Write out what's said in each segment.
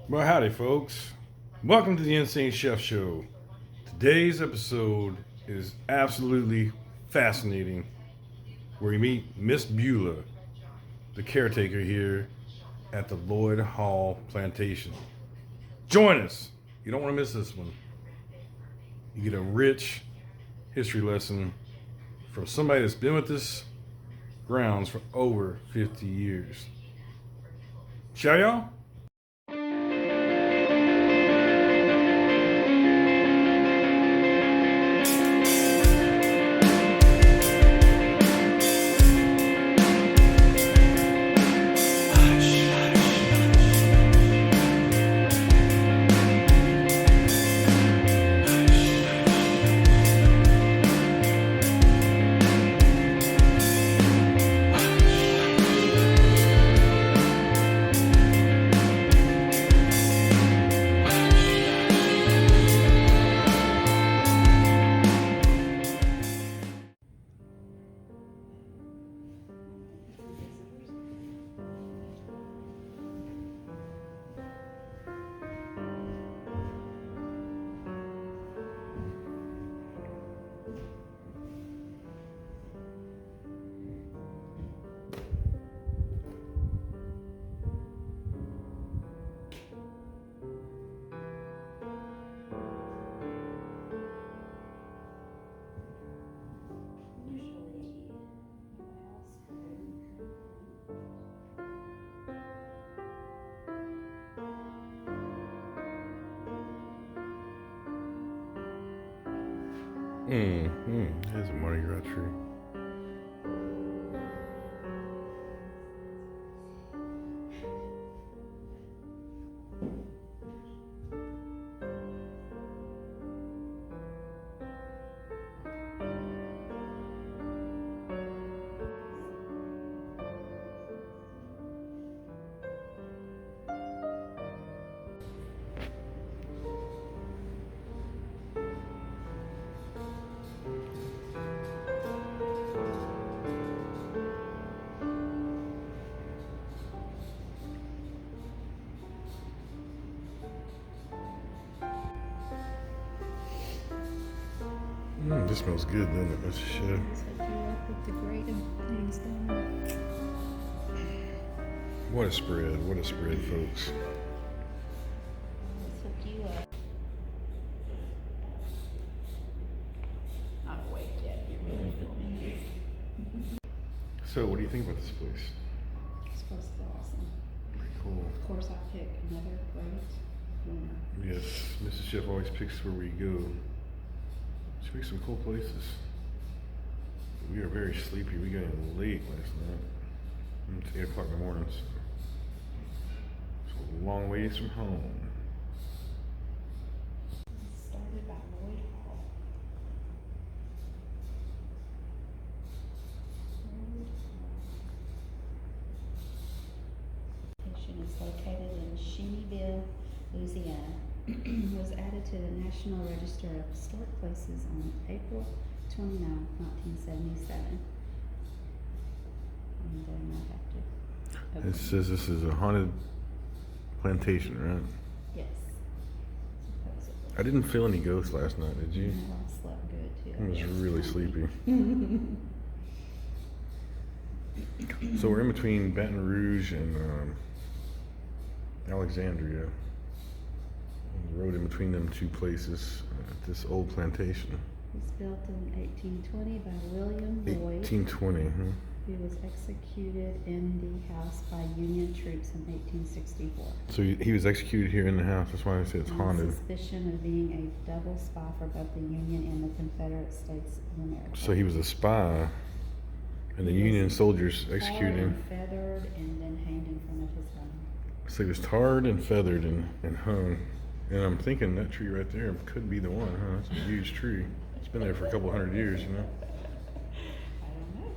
Well, howdy, folks. Welcome to the Insane Chef Show. Today's episode is absolutely fascinating, where we meet Miss Beulah, the caretaker here at the Lyod Plantation. Join us. You don't want to miss this one. You get a rich history lesson from somebody that's been with this grounds for over 50 years. Shall y'all? There's a Mardi Gras tree. This smells good, doesn't it, Mr. Chef? So you up with the grated things down. What a spread. What a spread, folks. Let's hook you up. Not awake yet. You're really filming. So, what do you think about this place? It's supposed to be awesome. Pretty cool. Of course, I pick another great winner. Yes, Mrs. Chef always picks where we go. She picks some cool places. We are very sleepy. We got in late last night. It's 8 o'clock in the morning. So a long ways from home. Started by Lloyd Hall. Plantation is located in Sheneyville, Louisiana. Was added to the National Register of Historic Places on April 29, 1977. And then I have to. It says this is a haunted plantation, right? Yes. Supposedly. I didn't feel any ghosts last night, did you? No, I slept good too. I was really sleepy. So we're in between Baton Rouge and Alexandria. The road in between them two places at this old plantation. It was built in 1820 by William Lloyd. 1820, huh? He was executed in the house by Union troops in 1864. So he was executed here in the house. That's why I said it's On haunted. suspicion of being a double spy for both the Union and the Confederate States of America. So he was a spy, and the Union soldiers executed him. Feathered and then hanged in front of his home. So he was tarred and feathered and hung. And I'm thinking that tree right there could be the one, huh? It's a huge tree. It's been there for a couple hundred years, you know? I don't know.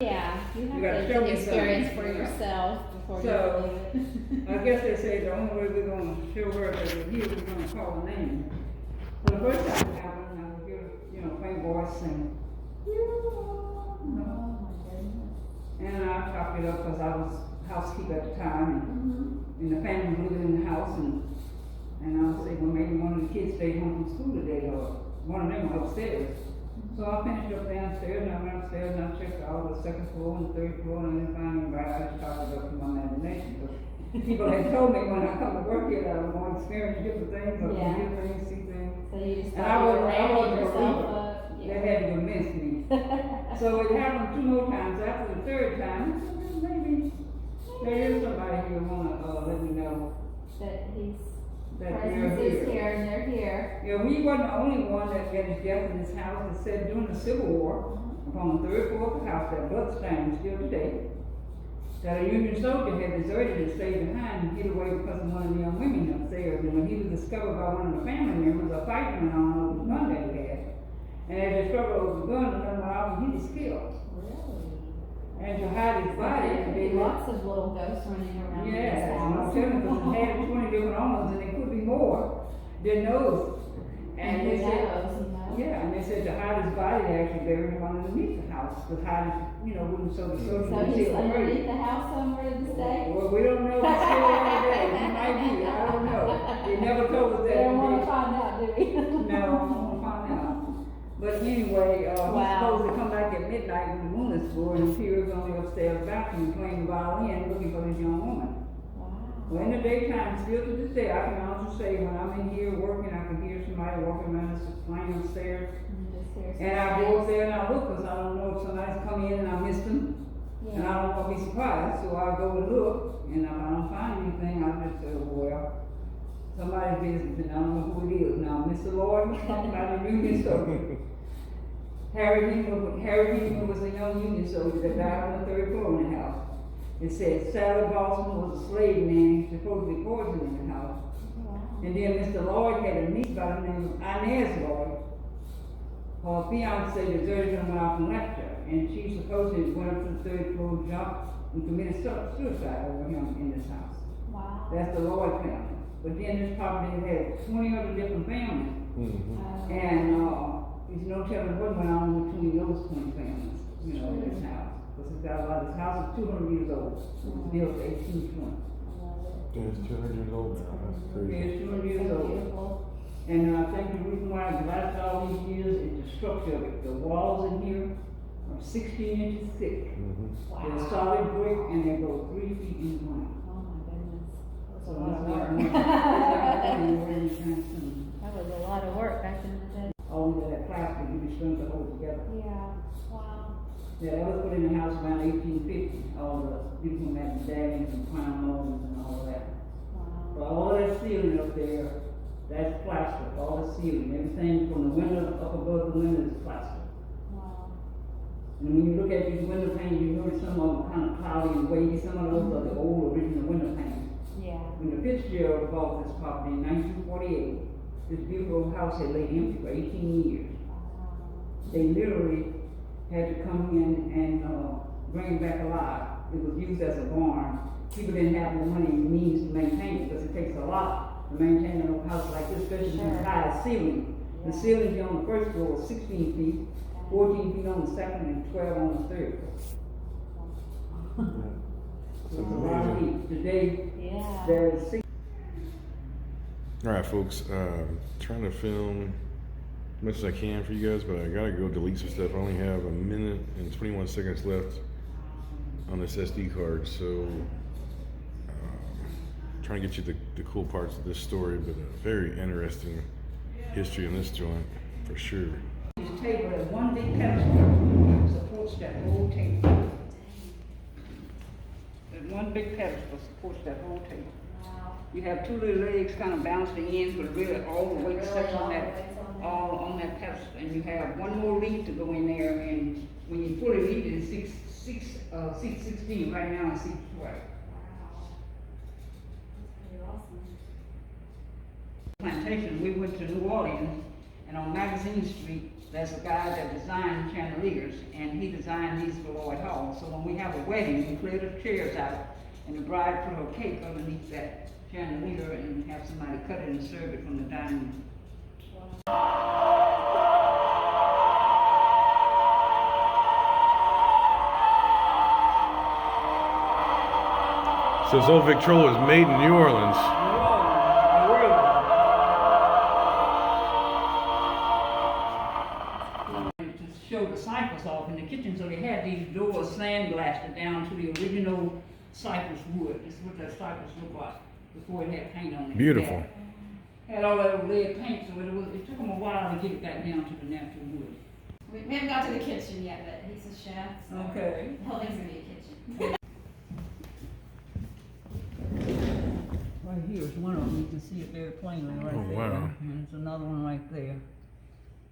Yeah, you You have gotta to show me experience something. for yourself before So, you believe it. I guess they say the only way we're gonna show her that we're here, we're gonna call her name. So the first time it happened, I was giving, plain voice and, Oh my goodness. and I chopped it up because I was housekeeper at the time, and the family was living in the house, and I would say, well, maybe one of the kids stayed home from school today, or one of them were upstairs. So I finished up downstairs, and I went upstairs, and I checked all the second floor and the third floor, and I didn't find anybody. I just started up to my imagination. But people had told me when I come to work here that I was going to experience different things, or Yeah. hear things, see things. So you just And thought you were I wasn't ramping a yourself believer. up. They had to convince me. So it happened 2 more times. After the third time, I said, well, maybe there is somebody here who wanna let me know That his that presence they're is here. here and they're here. Yeah, we wasn't the only one that got his death in his house. It said during the Civil War, upon the 3rd floor of the house, that blood stain is still today, that a Union soldier had deserted and stayed behind and hid away because of one of the young women upstairs. And when he was discovered by one of the family members, a fight went on over the gun that he had. And as they struggled over the gun, the gun went off and he was killed. Really? And to hide his body, There could they be lots of little ghosts running around in this yeah, house. I'm telling you, because it had 20 different owners, and there could be more than those. And they who said, knows, you know? yeah, and they said to hide his body, they actually buried him underneath the house, to hide his, wouldn't so the soldiers So would he's see him. underneath the house somewhere to stay? Well, we don't know if he's still there today, he might be, I don't know. They never told us We that. don't wanna They- find out, do we? No, I won't find out. But anyway, he's Wow. supposed to come back at midnight when the moon is full, and appears on the upstairs balcony playing the violin, looking for this young woman. Wow. Well, in the daytime, still to this day, I can honestly say, when I'm in here working, I can hear somebody walking around this plane upstairs. Just hear And I some go up things. there and I look, cause I don't know if somebody's come in and I missed them. And I Yeah. don't wanna be surprised, so I go and look, and if I don't find anything, I just say, oh, well, somebody's business, and I don't know who it is. Now, Mr. Lloyd was talking about a Union soldier. Harry Hinman was a young Union soldier that died on the 3rd floor in the house. It said Sally Boston was a slave man, supposedly poisoned in the house. Wow. And then Mr. Lloyd had a niece by the name of Inez Lloyd. Her fiance deserted her and went off and left her. And she supposedly went up to the 3rd floor, jumped, and committed suicide over him in this house. Wow. That's the Lloyd family. But then this property had 20 other different families. And there's no telling what went on between those 20 families, in this house. Because it's got a lot, this house is 200 years old. It was built 1820. Yeah, it's 200 years old now. That's Yeah, crazy. it's 200 years So old. beautiful. And I think the reason why it lasted all these years is the structure of it. The walls in here are 16 inches thick. They're Wow. solid brick and they go 3 feet in length. Oh my goodness. That So was a lot it's of not work. one, it's not going anywhere anytime soon. That was a lot of work back in the day. All of that plastic you be strung to hold together. Yeah. Wow. Yeah, that was put in the house around 1850, all the beautiful medallions and crown moldings and all of that. But Wow. all that ceiling up there, that's plaster, all the ceiling, everything from the window up above the window is plaster. Wow. And when you look at these window panes, you notice some of them kind of cloudy and wavy, some of those are the old original window panes. Yeah. When the Fitzgerald bought this property in 1948, this beautiful house had laid empty for 18 years. Wow. They literally had to come in and bring it back alive. It was used as a barn. People didn't have the money and means to maintain it, because it takes a lot to maintain an old house like this, especially with Sure. a high ceiling. The Yeah. ceiling here on the 1st floor was 16 feet, 14 feet on the 2nd, and 12 on the 3rd floor. That's So it's a lot of amazing. feet. Today, Yeah. there is 6. All right, folks. Trying to film as much as I can for you guys, but I gotta go delete some stuff. I only have a minute and 21 seconds left on this SD card, so trying to get you the cool parts of this story, but a very interesting history in this joint for sure. This table has one big pedestal supports that whole table. And one big pedestal supports that whole table. Wow. You have 2 little legs kind of bouncing in, but really all the weight Really sets on all the that, weight's on that. all on that pedestal. And you have one more leaf to go in there, and when you fully leave it, it's seat 16, right now it's seat 12. Wow. That's pretty awesome. Plantation, we went to New Orleans, and on Magazine Street, there's a guy that designed chandeliers, and he designed these for Lloyd Hall. So when we have a wedding, we clear the chairs out, and the bride put her cake underneath that chandelier and have somebody cut it and serve it from the dining room. So this old Victrola is made in New Orleans. To show the cypress off in the kitchen, so they had these doors sandblasted down to the original cypress wood. This is what that cypress looked like before it had paint on it. Beautiful. Had all that old lead paint, so it took them a while to get it back down to the natural wood. We haven't got to the kitchen yet, but he's a chef. So Okay. the whole thing's gonna be a kitchen. Right here is one of them. You can see it very plainly right Oh, there. wow. And there's another one right there.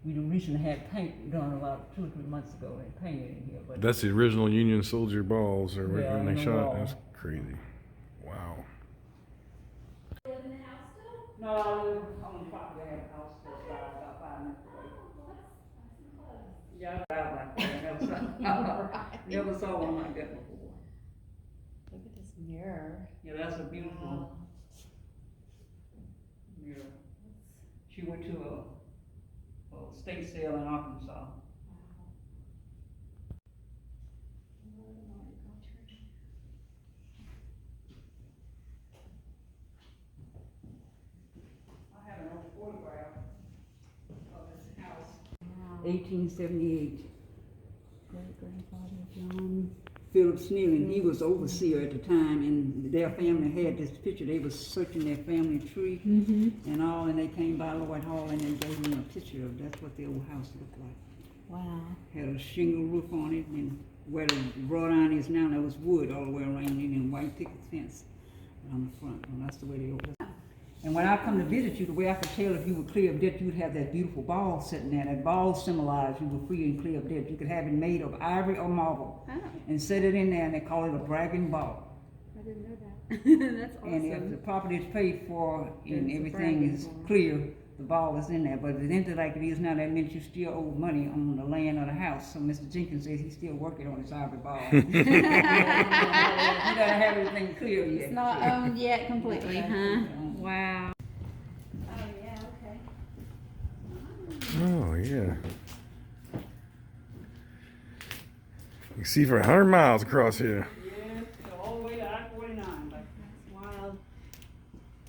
We recently had paint done about 2 or 3 months ago. They painted in here, but That's the original Union soldier balls, or Yeah, when on they the shot. wall. That's crazy. Wow. Live in the house still? no, I live on the property. I have a house that's about 5 minutes away. Yeah, I drive like that. Never saw one like that before. Look at this mirror. Yeah, that's a beautiful mirror. She went to a state sale in Arkansas. I have an old photograph of this house. 1878. Great grandfather John. Philip Snealing, he was overseer at the time, and their family had this picture. They was searching their family tree and all, and they came by Lloyd Hall and they gave them a picture of that's what the old house looked like. Wow. Had a shingle roof on it, and where the wrought iron is now, there was wood all the way around it and white picket fence on the front. And that's the way they opened it. And when I come to visit you, the way I could tell if you were clear of debt, you'd have that beautiful ball sitting there. That ball symbolized you were free and clear of debt. You could have it made of ivory or marble and set it in there, and they call it a bragging ball. I didn't know that. That's awesome. And if the property is paid for and It's a everything bragging is ball. clear, the ball is in there. But if it's empty like it is now, that means you still owe money on the land or the house. So Mr. Jenkins says he's still working on his ivory ball. He doesn't have everything clear yet. It's not owned yet completely, huh? Yeah. Wow. Oh, yeah, okay. Oh yeah. You can see for 100 miles across here. Yeah, all the way to I-49. That's wild.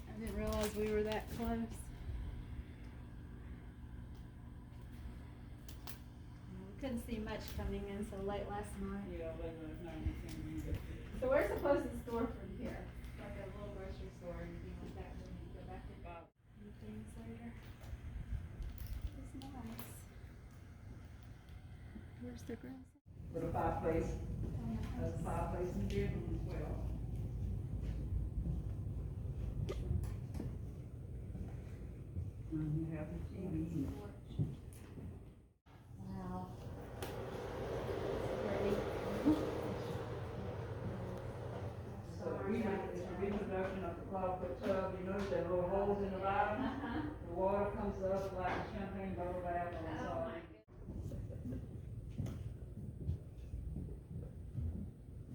I didn't realize we were that close. We couldn't see much coming in so late last night. Yeah, like last night we came in, but- So where's the closest store from here? Like a little grocery store or anything like that when you go back to things later? It's nice. Where's the grass? Little fireplace. There's a fireplace in the bedroom as well. And you have the TV. Wow. Pretty. So it's a reproduction of the clawfoot tub. You notice that little holes in the bottom? The water comes up like a champagne bubble bath on the side.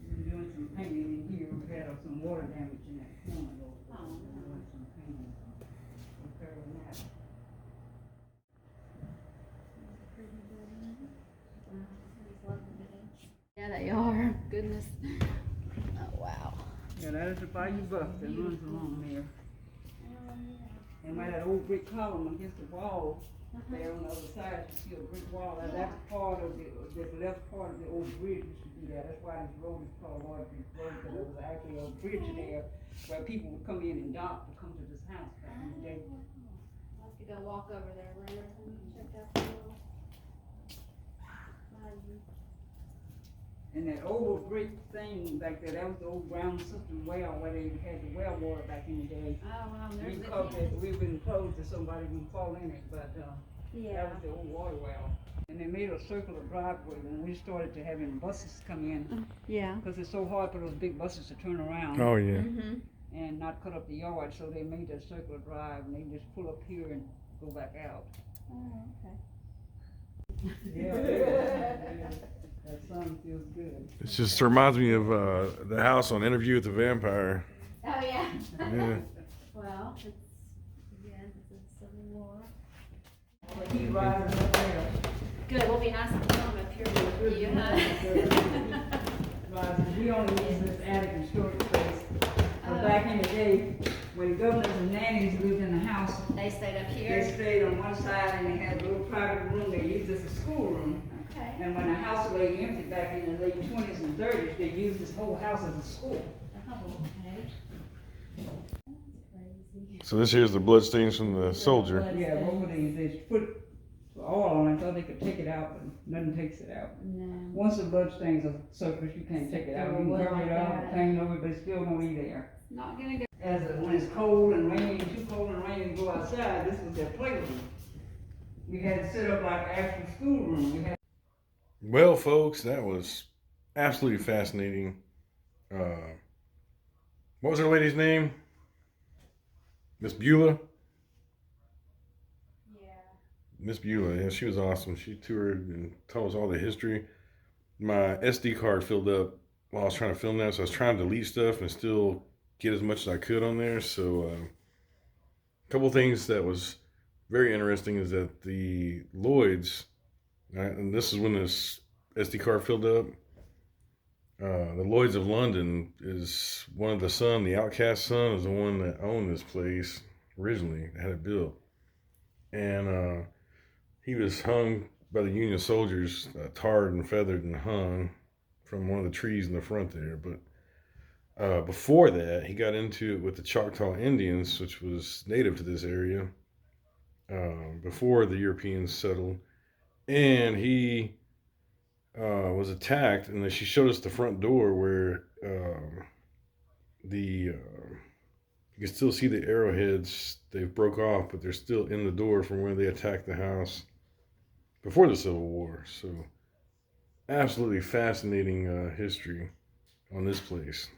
We're doing some painting in here. We had some water damage in that corner though. We're doing some painting. Repairing that. Yeah, they are. Goodness. Oh, wow. Yeah, that is the Bayou Buck that runs along there. And by that old brick column against the wall, there on the other side, you see a brick wall. Now, that's part of the left part of the old bridge used to be there. That's why this road is called Lloyd Bridge Road, because there was actually a bridge there where people would come in and dock to come to this house back in the day. I'll have to go walk over there later and check out the little bayou. And that old brick thing back there, that was the old brown system well where they had the well water back in the day. Oh, wow, We there's the covered it, we've been closed to somebody wouldn't fall in it, but, that Yeah. was the old water well. And they made a circular driveway when we started to having buses come in, Yeah. because it's so hard for those big buses to turn around Oh yeah. Mm-hmm. and not cut up the yard, so they made that circular drive and they just pull up here and go back out. Oh, okay. Yeah. That sun feels good. It just reminds me of the house on Interview with the Vampire. Oh, yeah. Yeah. Well, it's, again, it's a Civil War. But he rises up there. Good, we'll be nice to come up here with you, huh? Rises. We only use this attic and storage space back in the day, when governors and nannies lived in the house, They stayed up they here? stayed on one side and they had a little private room they used as a schoolroom. Okay. And when the house lay empty back in the late 20s and 30s, they used this whole house as a school. Oh, okay. That's crazy. So this here's the bloodstains from the soldier. Yeah, both of these, they put oil on it so they could take it out, but nothing takes it out. No. Once the blood stains are surface, you can't take it out. You can cover it up, paint over it, but it's still gonna be there. Not gonna go. When it's cold and rainy, too cold and rainy to go outside, this was their playroom. We had it set up like actual schoolroom. We had Well, folks, that was absolutely fascinating. What was her lady's name? Miss Beulah? Yeah. Miss Beulah, yeah, she was awesome. She toured and told us all the history. My SD card filled up while I was trying to film that, so I was trying to delete stuff and still get as much as I could on there. So, a couple things that was very interesting is that the Lloyds, and this is when this SD card filled up. The Lloyds of London is one of the son, the outcast son, is the one that owned this place originally, had it built. And he was hung by the Union soldiers, tarred and feathered and hung from one of the trees in the front there. But before that, he got into it with the Choctaw Indians, which was native to this area, before the Europeans settled. And he was attacked, and then she showed us the front door where you can still see the arrowheads. They've broke off, but they're still in the door from where they attacked the house before the Civil War. So absolutely fascinating history on this place.